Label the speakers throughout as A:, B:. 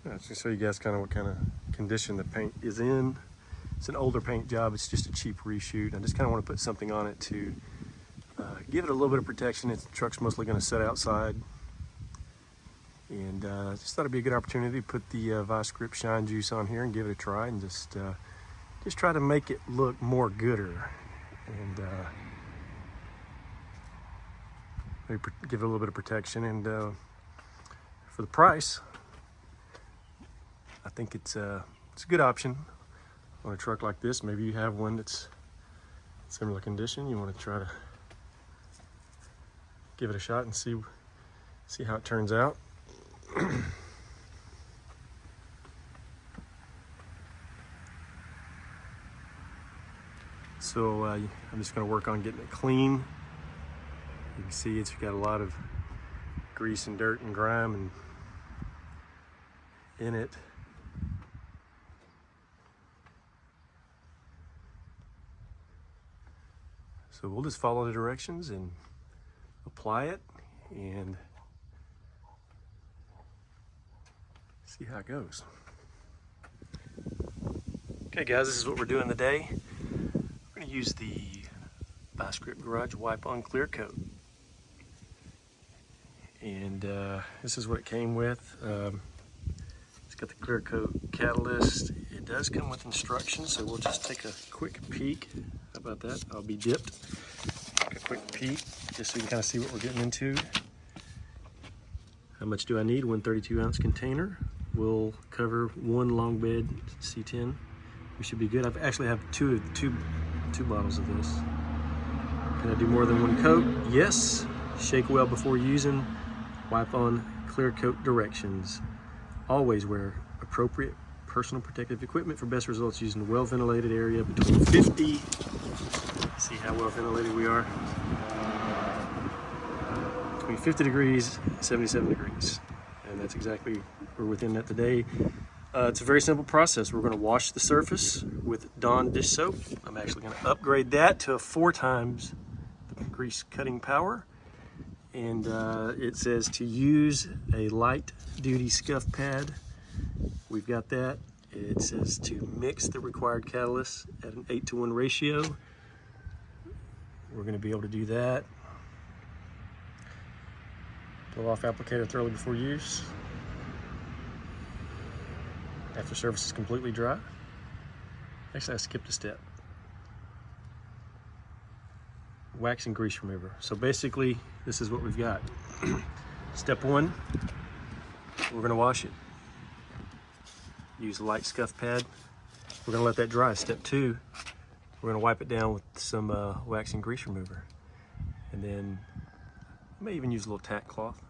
A: Just to show you guys kind of what kind of condition the paint is in. It's an older paint job. It's just a cheap reshoot. I just kind of want to put something on it to give it a little bit of protection. The truck's mostly going to sit outside. And just thought it'd be a good opportunity to put the Vice Grip Shine Juice on here and give it a try, and just try to make it look more gooder, and maybe give it a little bit of protection. And for the price, I think it's a good option on a truck like this. Maybe you have one that's similar condition. You want to try to give it a shot and see how it turns out. So I'm just going to work on getting it clean. You can see it's got a lot of grease and dirt and grime and in it. So we'll just follow the directions and apply it and see how it goes. Okay guys, this is what we're doing today. We're going to use the Vice Grip Garage Wipe On Clear Coat. And this is what it came with. It's got the clear coat catalyst. It does come with instructions, so we'll just take a quick peek. How about that? I'll be dipped. Take a quick peek just so you can kind of see what we're getting into. How much do I need? 1 32-ounce container will cover 1 long bed C10. We should be good. I actually have two bottles of this. Can I do more than 1 coat? Yes. Shake well before using. Wipe on clear coat directions. Always wear appropriate personal protective equipment for best results using a well ventilated area between 50. See how well ventilated we are. Between 50 degrees and 77 degrees. And that's exactly, we're within that today. It's a very simple process. We're going to wash the surface with Dawn dish soap. I'm actually going to upgrade that to 4 times the grease cutting power. And it says to use a light duty scuff pad. We've got that. It says to mix the required catalyst at an 8-to-1 ratio. We're going to be able to do that. Blow off applicator thoroughly before use. After surface is completely dry. Actually, I skipped a step. Wax and grease remover. So basically, this is what we've got. Step 1, we're going to wash it. Use a light scuff pad. We're going to let that dry. Step 2, we're going to wipe it down with some wax and grease remover. And then I may even use a little tack cloth.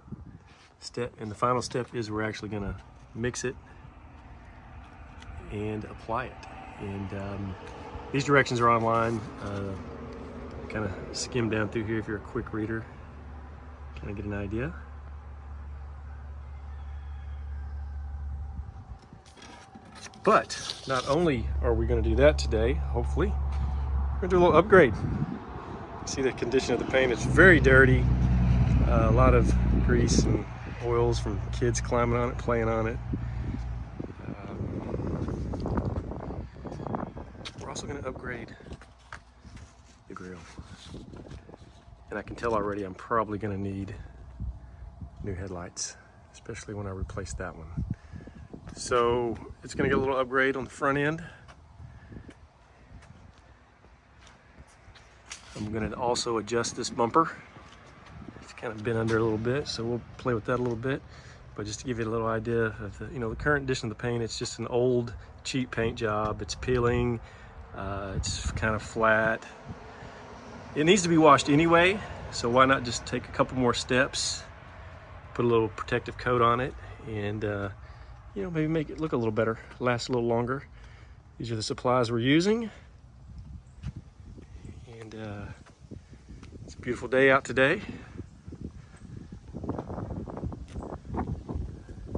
A: And the final step is we're actually going to mix it and apply it. And these directions are online. Kind of skim down through here if you're a quick reader. Kind of get an idea. But not only are we going to do that today, hopefully, we're going to do a little upgrade. See the condition of the paint, it's very dirty. A lot of grease and oils from kids climbing on it, playing on it. We're also going to upgrade the grill. And I can tell already I'm probably going to need new headlights, especially when I replace that one. So it's going to get a little upgrade on the front end. I'm going to also adjust this bumper. It's kind of been under a little bit, so we'll play with that a little bit. But just to give you a little idea of the current condition of the paint, it's just an old, cheap paint job. It's peeling. It's kind of flat. It needs to be washed anyway, so why not just take a couple more steps, put a little protective coat on it, and maybe make it look a little better, last a little longer. These are the supplies we're using. And it's a beautiful day out today.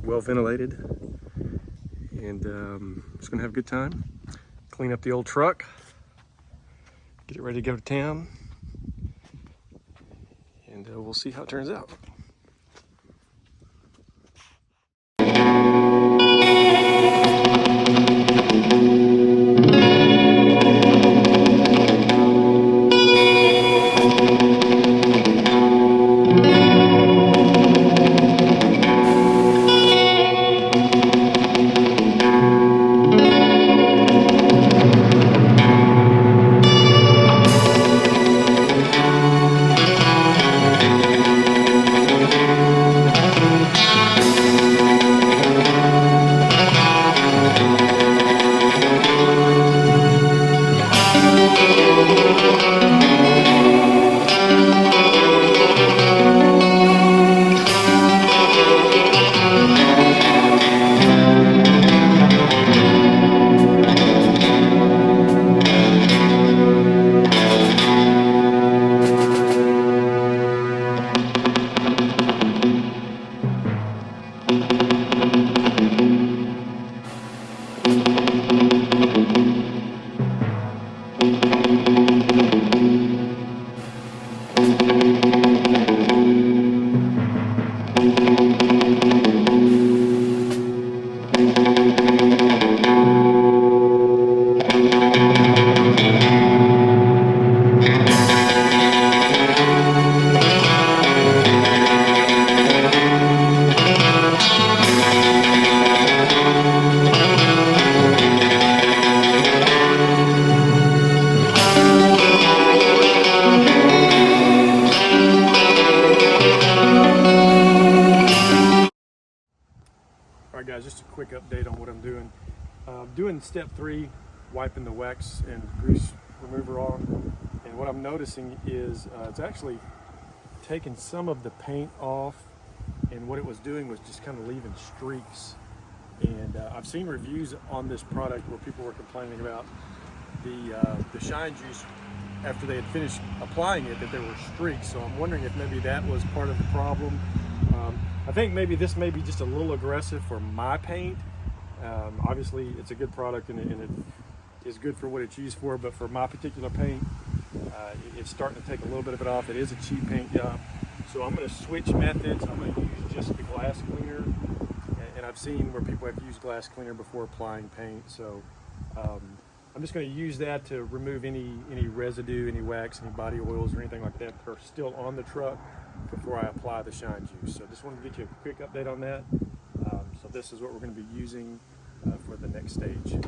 A: Well ventilated. And just gonna have a good time. Clean up the old truck. Get it ready to go to town. And we'll see how it turns out.
B: guys, just a quick update on what I'm doing. Doing step 3, wiping the wax and grease remover on, and what I'm noticing is it's actually taking some of the paint off, and what it was doing was just kind of leaving streaks. And I've seen reviews on this product where people were complaining about the Shine Juice after they had finished applying it, that there were streaks. So I'm wondering if maybe that was part of the problem. I think maybe this may be just a little aggressive for my paint. Obviously it's a good product and it is good for what it's used for, but for my particular paint, it's starting to take a little bit of it off. It is a cheap paint job. So I'm going to switch methods. I'm going to use just the glass cleaner, and I've seen where people have used glass cleaner before applying paint. So I'm just going to use that to remove any residue, any wax, any body oils or anything like that are still on the truck before I apply the Shine Juice. So just wanted to get you a quick update on that. So this is what we're going to be using for the next stage.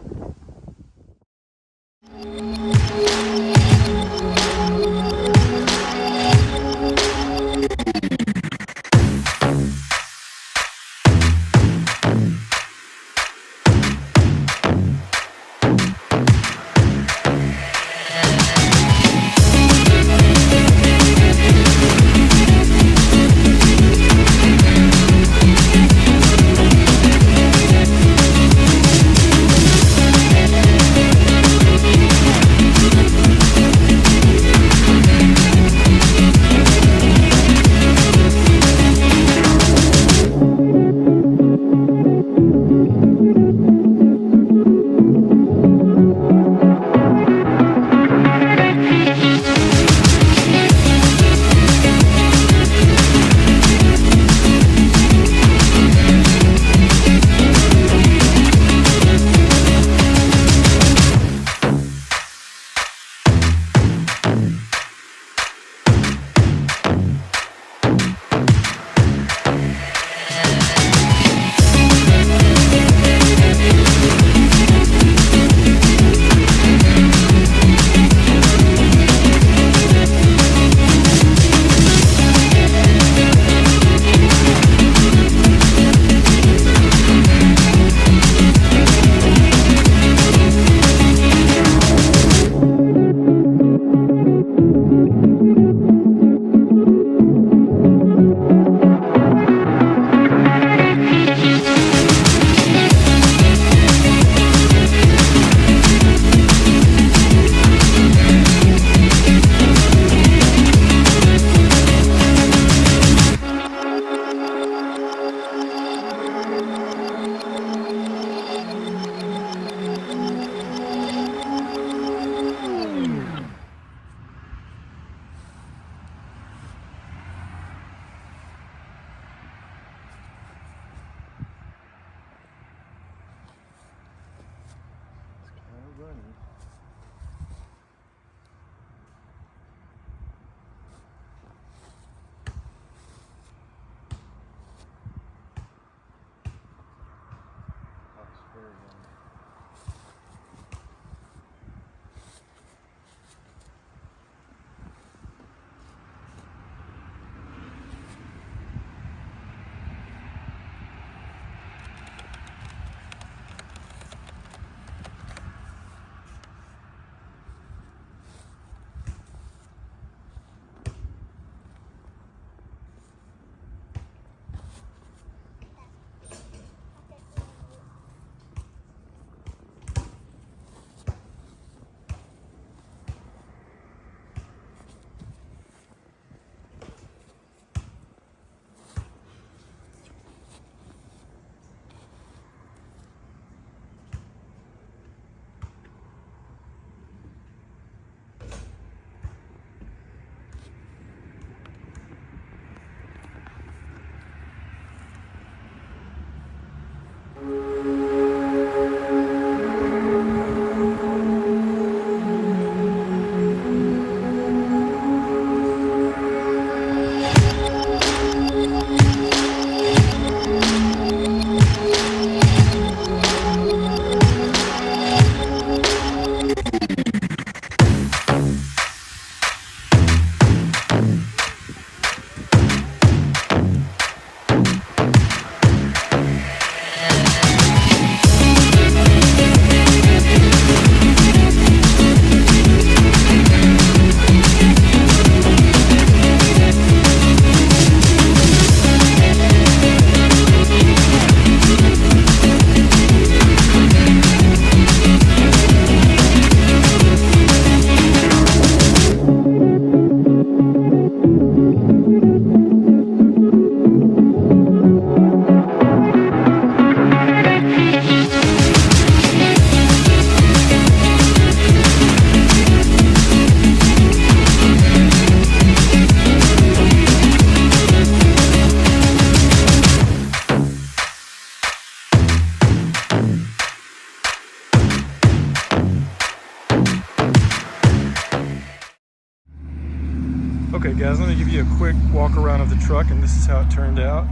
B: Okay guys, let me give you a quick walk around of the truck, and this is how it turned out.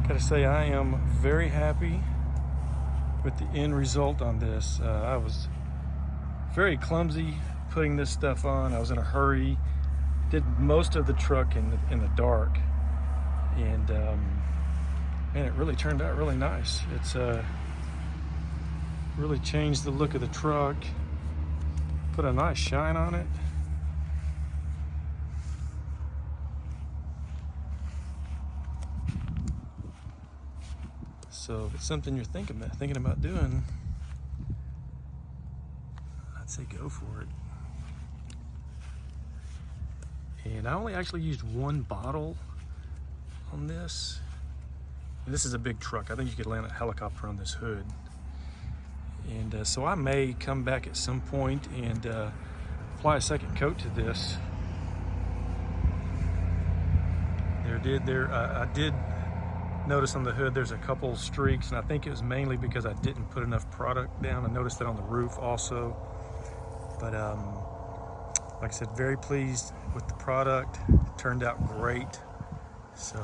B: Gotta say, I am very happy with the end result on this. I was very clumsy putting this stuff on. I was in a hurry, did most of the truck in the dark, and man, it really turned out really nice. It's really changed the look of the truck, put a nice shine on it. So if it's something you're thinking about doing, I'd say go for it. And I only actually used one bottle on this. And this is a big truck. I think you could land a helicopter on this hood. And so I may come back at some point and apply a second coat to this. I did notice on the hood there's a couple streaks, and I think it was mainly because I didn't put enough product down. I noticed that on the roof also. But like I said, very pleased with the product. It turned out great. So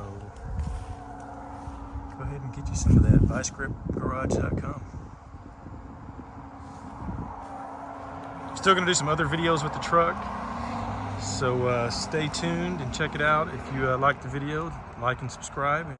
B: go ahead and get you some of that. ViceGripGarage.com. Still gonna do some other videos with the truck, so stay tuned and check it out. If you like the video, like and subscribe.